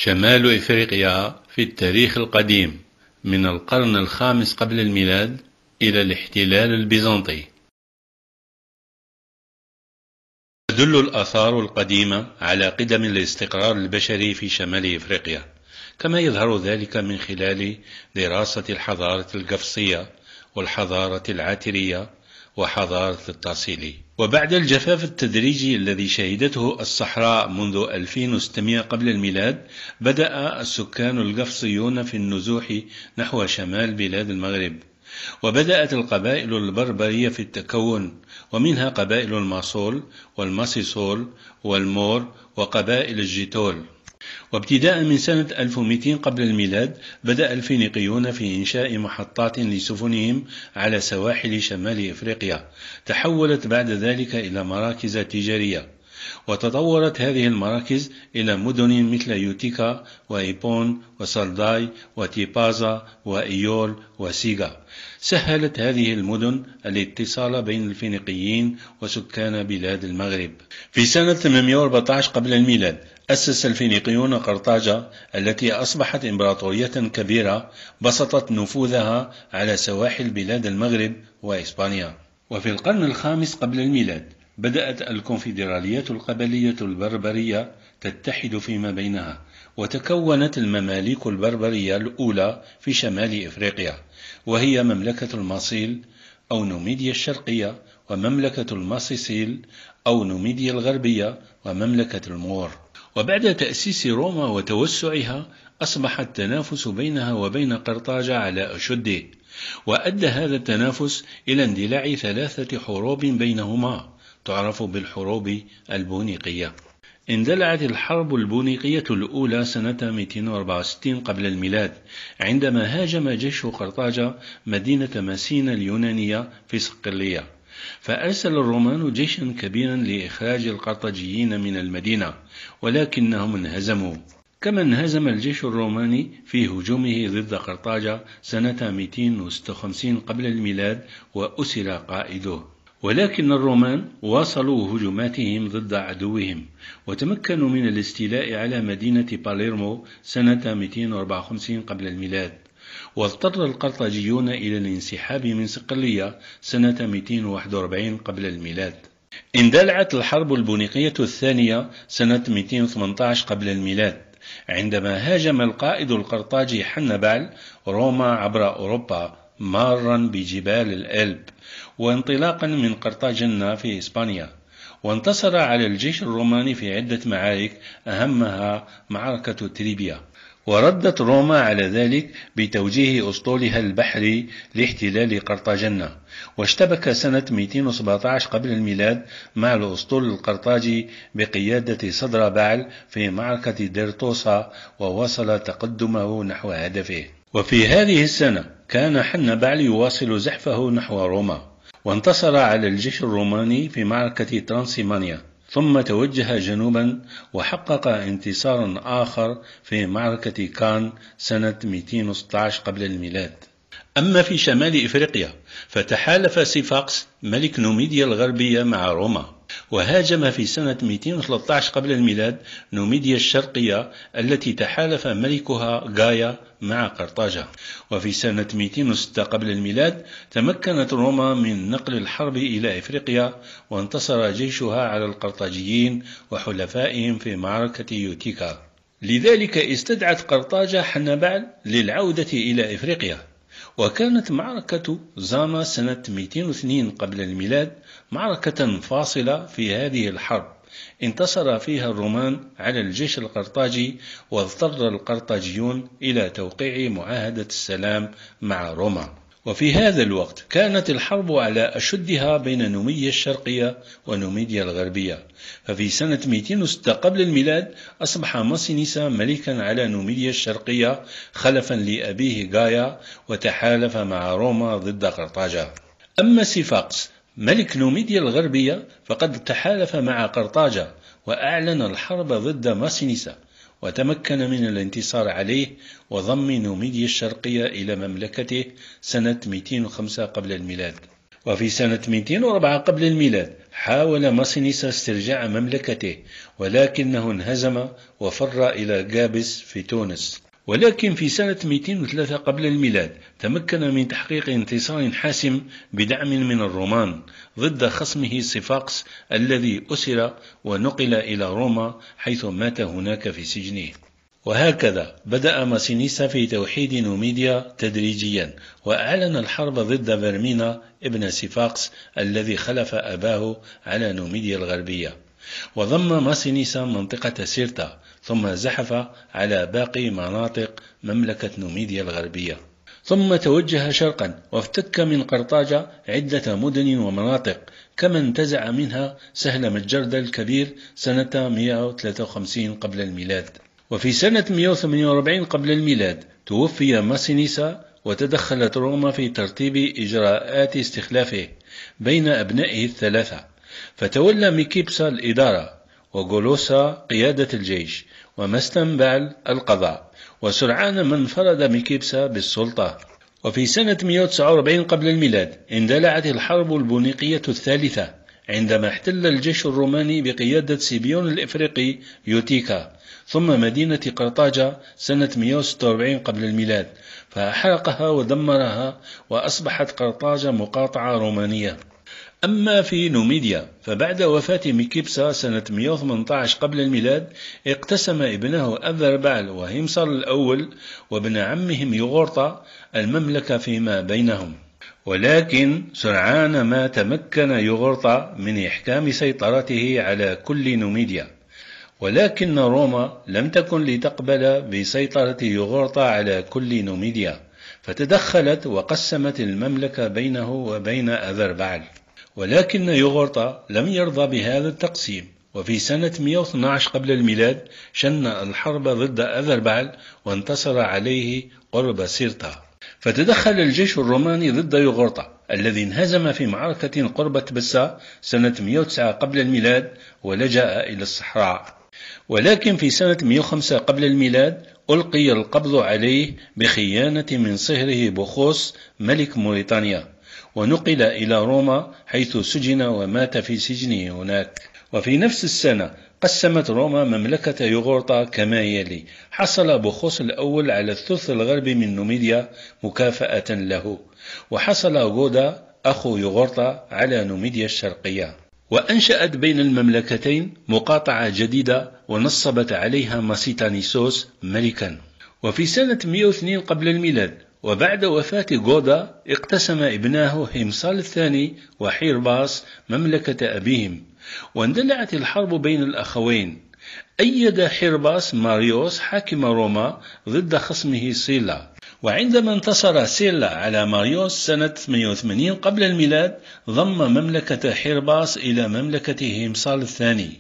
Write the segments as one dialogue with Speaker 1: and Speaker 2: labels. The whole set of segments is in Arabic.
Speaker 1: شمال إفريقيا في التاريخ القديم من القرن الخامس قبل الميلاد إلى الاحتلال البيزنطي. تدل الآثار القديمة على قدم الاستقرار البشري في شمال إفريقيا، كما يظهر ذلك من خلال دراسة الحضارة القفصية والحضارة العاترية وحضارة التاصيلي. وبعد الجفاف التدريجي الذي شهدته الصحراء منذ 2600 قبل الميلاد، بدأ السكان القفصيون في النزوح نحو شمال بلاد المغرب، وبدأت القبائل البربرية في التكون، ومنها قبائل الماصول والماسيسول والمور وقبائل الجيتول. وابتداء من سنة 1200 قبل الميلاد بدأ الفينيقيون في إنشاء محطات لسفنهم على سواحل شمال إفريقيا، تحولت بعد ذلك إلى مراكز تجارية، وتطورت هذه المراكز إلى مدن مثل يوتيكا وإيبون وسالداي وتيبازا وإيول وسيغا. سهلت هذه المدن الاتصال بين الفينيقيين وسكان بلاد المغرب. في سنة 814 قبل الميلاد أسس الفينيقيون قرطاجة التي أصبحت إمبراطورية كبيرة بسطت نفوذها على سواحل بلاد المغرب وإسبانيا. وفي القرن الخامس قبل الميلاد بدأت الكونفدراليات القبلية البربرية تتحد فيما بينها، وتكونت المماليك البربرية الأولى في شمال إفريقيا، وهي مملكة الماصيل أو نوميديا الشرقية، ومملكة الماسيسيل أو نوميديا الغربية، ومملكة المور. وبعد تأسيس روما وتوسعها أصبح التنافس بينها وبين قرطاجة على أشده، وأدى هذا التنافس إلى اندلاع 3 حروب بينهما تعرف بالحروب البونيقية. اندلعت الحرب البونيقية الأولى سنة 264 قبل الميلاد، عندما هاجم جيش قرطاجة مدينة مسينا اليونانية في صقلية، فأرسل الرومان جيشا كبيرا لإخراج القرطاجيين من المدينة، ولكنهم انهزموا. كما انهزم الجيش الروماني في هجومه ضد قرطاجة سنة 256 قبل الميلاد وأسر قائده. ولكن الرومان واصلوا هجوماتهم ضد عدوهم، وتمكنوا من الاستيلاء على مدينة باليرمو سنة 254 قبل الميلاد، واضطر القرطاجيون إلى الانسحاب من صقلية سنة 241 قبل الميلاد. اندلعت الحرب البونيقية الثانية سنة 218 قبل الميلاد، عندما هاجم القائد القرطاجي حنبال روما عبر أوروبا مارا بجبال الألب وانطلاقا من قرطاجنة في إسبانيا، وانتصر على الجيش الروماني في عدة معارك أهمها معركة تريبيا. وردت روما على ذلك بتوجيه أسطولها البحري لاحتلال قرطاجنة، واشتبك سنة 217 قبل الميلاد مع الأسطول القرطاجي بقيادة صدر بعل في معركة ديرتوسا، وواصل تقدمه نحو هدفه. وفي هذه السنة كان حنبال يواصل زحفه نحو روما، وانتصر على الجيش الروماني في معركة ترانسيمانيا، ثم توجه جنوبا وحقق انتصارا آخر في معركة كان سنة 216 قبل الميلاد. أما في شمال إفريقيا فتحالف سيفاقس ملك نوميديا الغربية مع روما، وهاجم في سنة 213 قبل الميلاد نوميديا الشرقية التي تحالف ملكها غايا مع قرطاجة. وفي سنة 206 قبل الميلاد تمكنت روما من نقل الحرب إلى إفريقيا، وانتصر جيشها على القرطاجيين وحلفائهم في معركة يوتيكا. لذلك استدعت قرطاجة حنبال للعودة إلى إفريقيا، وكانت معركة زاما سنة 202 قبل الميلاد معركة فاصلة في هذه الحرب، انتصر فيها الرومان على الجيش القرطاجي، واضطر القرطاجيون إلى توقيع معاهدة السلام مع روما. وفي هذا الوقت كانت الحرب على أشدها بين نوميديا الشرقية ونوميديا الغربية، ففي سنة 206 قبل الميلاد أصبح ماسينيسا ملكا على نوميديا الشرقية خلفا لأبيه غايا، وتحالف مع روما ضد قرطاجة. أما سيفاقس ملك نوميديا الغربية فقد تحالف مع قرطاجة وأعلن الحرب ضد ماسينيسا، وتمكن من الانتصار عليه وضم نوميديا الشرقية إلى مملكته سنة 205 قبل الميلاد. وفي سنة 204 قبل الميلاد حاول ماسينيسا استرجاع مملكته، ولكنه انهزم وفر إلى جابس في تونس. ولكن في سنة 203 قبل الميلاد تمكن من تحقيق انتصار حاسم بدعم من الرومان ضد خصمه صفاقس الذي أسر ونقل إلى روما، حيث مات هناك في سجنه. وهكذا بدأ ماسينيسا في توحيد نوميديا تدريجيا، وأعلن الحرب ضد فرمينا ابن صفاقس الذي خلف أباه على نوميديا الغربية. وضم ماسينيسا منطقة سيرتا، ثم زحف على باقي مناطق مملكة نوميديا الغربية، ثم توجه شرقا وافتك من قرطاجة عدة مدن ومناطق، كما انتزع منها سهل مجرد الكبير سنة 153 قبل الميلاد. وفي سنة 148 قبل الميلاد توفي ماسينيسا، وتدخلت روما في ترتيب إجراءات استخلافه بين أبنائه الثلاثة، فتولى ميكيبسا الإدارة، وغولوسا قيادة الجيش، ومستنبعل القضاء، وسرعان ما انفرد ميكيبسا بالسلطة. وفي سنة 149 قبل الميلاد اندلعت الحرب البونيقية الثالثة، عندما احتل الجيش الروماني بقيادة سيبيون الإفريقي يوتيكا ثم مدينة قرطاجة سنة 146 قبل الميلاد، فأحرقها ودمرها، وأصبحت قرطاجة مقاطعة رومانية. أما في نوميديا فبعد وفاة ميكيبسا سنة 118 قبل الميلاد اقتسم ابنه أذربعل وهيمصر الأول وابن عمهم يغورطا المملكة فيما بينهم. ولكن سرعان ما تمكن يغورطا من إحكام سيطرته على كل نوميديا، ولكن روما لم تكن لتقبل بسيطرة يغورطا على كل نوميديا، فتدخلت وقسمت المملكة بينه وبين أذربعل. ولكن يغورطا لم يرضى بهذا التقسيم، وفي سنة 112 قبل الميلاد شن الحرب ضد أذربعل وانتصر عليه قرب سيرتا، فتدخل الجيش الروماني ضد يغورطا الذي انهزم في معركة قرب تبسا سنة 109 قبل الميلاد ولجأ إلى الصحراء. ولكن في سنة 105 قبل الميلاد ألقي القبض عليه بخيانة من صهره بوخوس ملك موريتانيا، ونقل إلى روما حيث سجن ومات في سجنه هناك. وفي نفس السنة قسمت روما مملكة يغورطا كما يلي: حصل بوخوس الأول على الثلث الغربي من نوميديا مكافأة له، وحصل غودا أخو يغورطا على نوميديا الشرقية، وأنشأت بين المملكتين مقاطعة جديدة ونصبت عليها ماسيتانيسوس ملكا. وفي سنة 102 قبل الميلاد وبعد وفاة غودا اقتسم ابناه هيمصال الثاني وحيرباس مملكة أبيهم، واندلعت الحرب بين الأخوين. أيد حيرباس ماريوس حاكم روما ضد خصمه سيلا، وعندما انتصر سيلا على ماريوس سنة 180 قبل الميلاد ضم مملكة حيرباس إلى مملكة هيمصال الثاني.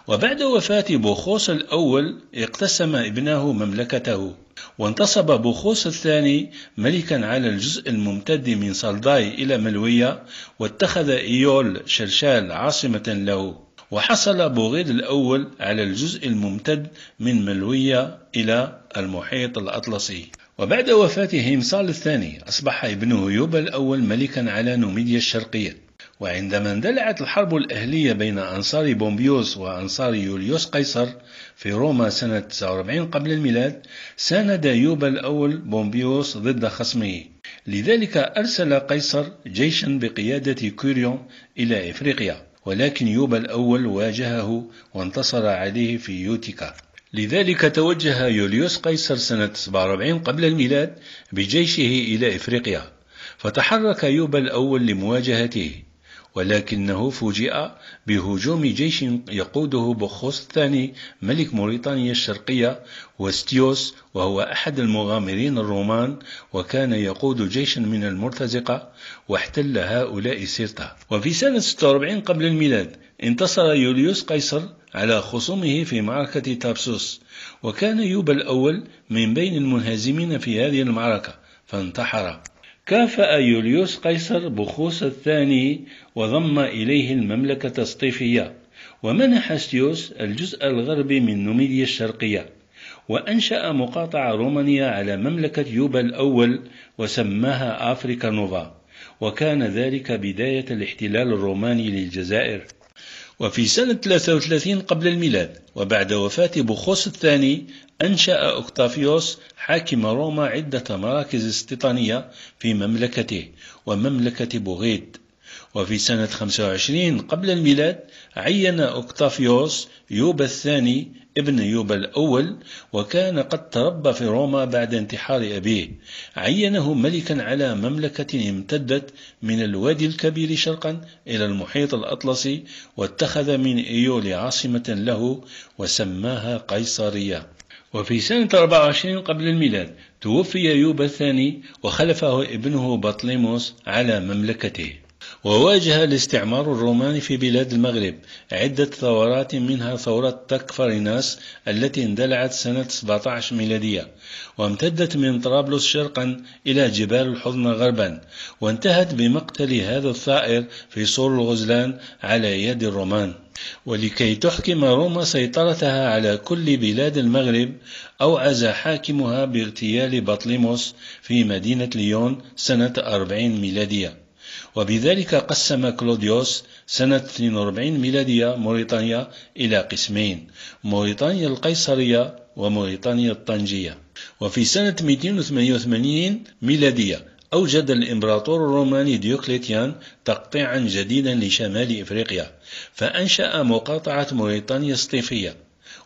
Speaker 1: وبعد وفاة بوخوس الأول اقتسم ابنه مملكته، وانتصب بوخوس الثاني ملكا على الجزء الممتد من صلداي إلى ملوية، واتخذ إيول شرشال عاصمة له، وحصل بوغيد الأول على الجزء الممتد من ملوية إلى المحيط الأطلسي. وبعد وفاة هيمصال الثاني أصبح ابنه يوبا الأول ملكا على نوميديا الشرقية. وعندما اندلعت الحرب الأهلية بين أنصار بومبيوس وأنصار يوليوس قيصر في روما سنة 49 قبل الميلاد ساند يوبا الأول بومبيوس ضد خصمه، لذلك أرسل قيصر جيشا بقيادة كوريون إلى إفريقيا، ولكن يوبا الأول واجهه وانتصر عليه في يوتيكا. لذلك توجه يوليوس قيصر سنة 47 قبل الميلاد بجيشه إلى إفريقيا، فتحرك يوبا الأول لمواجهته، ولكنه فوجئ بهجوم جيش يقوده بوخوس الثاني ملك موريتانيا الشرقية، وستيوس وهو أحد المغامرين الرومان، وكان يقود جيشا من المرتزقة، واحتل هؤلاء سيرتا. وفي سنة 46 قبل الميلاد انتصر يوليوس قيصر على خصومه في معركة تابسوس، وكان يوبا الأول من بين المنهزمين في هذه المعركة فانتحر. كافأ يوليوس قيصر بوخوس الثاني وضم إليه المملكة الصيفية، ومنح ستيوس الجزء الغربي من نوميديا الشرقية، وأنشأ مقاطعة رومانية على مملكة يوبا الأول وسماها أفريكا نوفا. وكان ذلك بداية الاحتلال الروماني للجزائر. وفي سنة 33 قبل الميلاد وبعد وفاة بوخوس الثاني أنشأ أوكتافيوس حاكم روما عدة مراكز استيطانية في مملكته ومملكة بوغيد. وفي سنة 25 قبل الميلاد عين أوكتافيوس يوبا الثاني ابن يوبا الأول، وكان قد تربى في روما بعد انتحار أبيه، عينه ملكا على مملكة امتدت من الوادي الكبير شرقا إلى المحيط الأطلسي، واتخذ من إيول عاصمة له وسماها قيصرية. وفي سنة 24 قبل الميلاد توفي يوبا الثاني وخلفه ابنه بطليموس على مملكته. وواجه الاستعمار الروماني في بلاد المغرب عدة ثورات، منها ثورة تكفرناس التي اندلعت سنة 17 ميلادية وامتدت من طرابلس شرقا إلى جبال الحضنة غربا، وانتهت بمقتل هذا الثائر في سور الغزلان على يد الرومان. ولكي تحكم روما سيطرتها على كل بلاد المغرب أوعز حاكمها باغتيال بطليموس في مدينة ليون سنة 40 ميلادية. وبذلك قسم كلوديوس سنة 42 ميلادية موريتانيا إلى قسمين: موريتانيا القيصرية وموريتانيا الطنجية. وفي سنة 288 ميلادية أوجد الإمبراطور الروماني ديوكليتيان تقطيعا جديدا لشمال إفريقيا، فأنشأ مقاطعة موريتانيا الصيفية،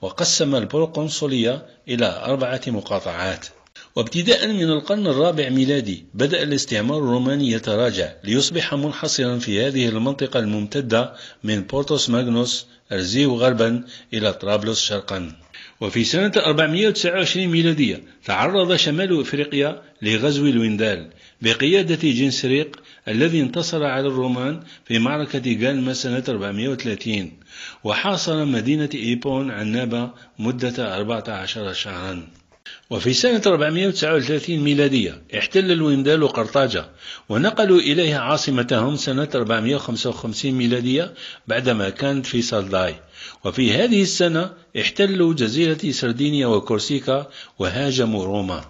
Speaker 1: وقسم البروقنصلية إلى 4 مقاطعات. وابتداء من القرن الرابع ميلادي بدأ الاستعمار الروماني يتراجع ليصبح منحصرا في هذه المنطقة الممتدة من بورتوس ماغنوس أرزيو غربا إلى طرابلس شرقا. وفي سنة 429 ميلادية تعرض شمال إفريقيا لغزو الويندال بقيادة جنسريق الذي انتصر على الرومان في معركة غالما سنة 430، وحاصر مدينة إيبون عنابة مدة 14 شهرا. وفي سنة 439 ميلادية احتل الويندال قرطاجة ونقلوا إليها عاصمتهم سنة 455 ميلادية بعدما كانت في سالداي. وفي هذه السنة احتلوا جزيرة سردينيا وكورسيكا وهاجموا روما.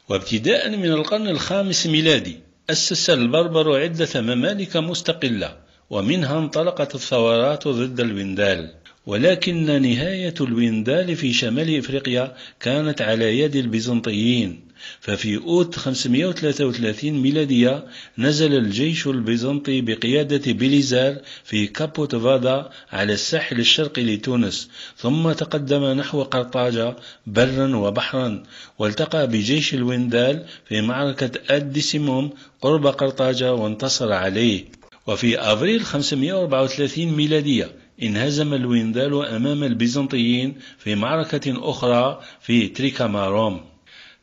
Speaker 1: وابتداء من القرن الخامس ميلادي أسس البربر عدة ممالك مستقلة، ومنها انطلقت الثورات ضد الويندال. ولكن نهاية الويندال في شمال إفريقيا كانت على يد البيزنطيين، ففي أوت 533 ميلادية نزل الجيش البيزنطي بقيادة بيليزار في كابو تفادا على الساحل الشرقي لتونس، ثم تقدم نحو قرطاجة برا وبحرا، والتقى بجيش الويندال في معركة أديسيموم قرب قرطاجة وانتصر عليه. وفي أبريل 534 ميلادية انهزم الويندال أمام البيزنطيين في معركة أخرى في تريكاماروم.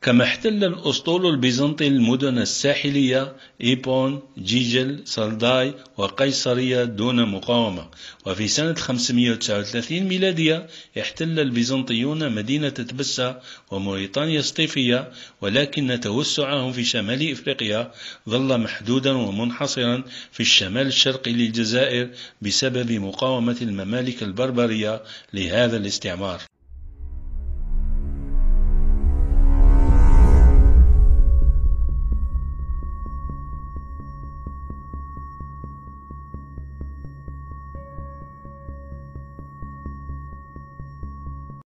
Speaker 1: كما احتل الأسطول البيزنطي المدن الساحلية إيبون، جيجل، سالداي وقيصرية دون مقاومة. وفي سنة 539 ميلادية احتل البيزنطيون مدينة تبسة وموريتانيا الصيفية، ولكن توسعهم في شمال إفريقيا ظل محدودا ومنحصرا في الشمال الشرقي للجزائر بسبب مقاومة الممالك البربرية لهذا الاستعمار.